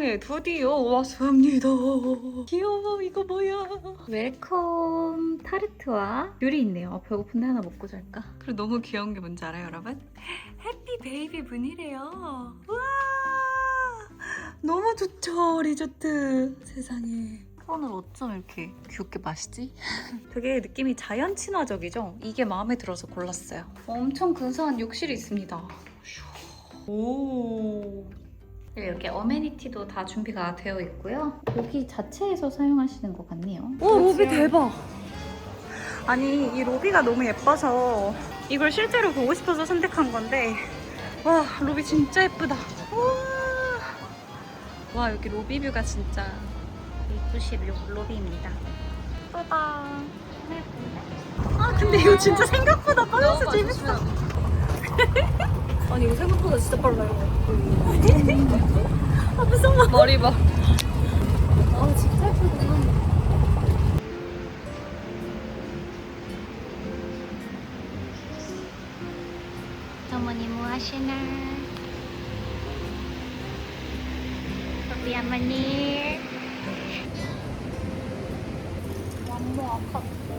세상에 드디어 왔습니다. 귀여워. 이거 뭐야? 웰컴 타르트와 귤이 있네요. 배고픈데 하나 먹고 잘까? 그리고 너무 귀여운 게 뭔지 알아요, 여러분? 해피 베이비 분이래요. 우와, 너무 좋죠, 리조트. 세상에. 오늘 어쩜 이렇게 귀엽게 마시지? 되게 느낌이 자연 친화적이죠? 이게 마음에 들어서 골랐어요. 엄청 근사한 욕실이 있습니다. 오. 이렇게 어메니티도 다 준비가 되어 있고요. 여기 자체에서 사용하시는 것 같네요. 오, 로비 대박! 아니, 이 로비가 너무 예뻐서 이걸 실제로 보고 싶어서 선택한 건데, 와, 로비 진짜 예쁘다. 와, 여기 로비 뷰가 진짜 예쁘신 로비입니다. 예쁘다. 아, 근데 이거 진짜 생각보다 빨라서 재밌어. 아니 이거 생각보다 진짜 빨라요. 아, 무서워. 머리 봐. 아 진짜 예쁘구나. 어머니 뭐 하시나? 우리 어머니. 완전 아깝다.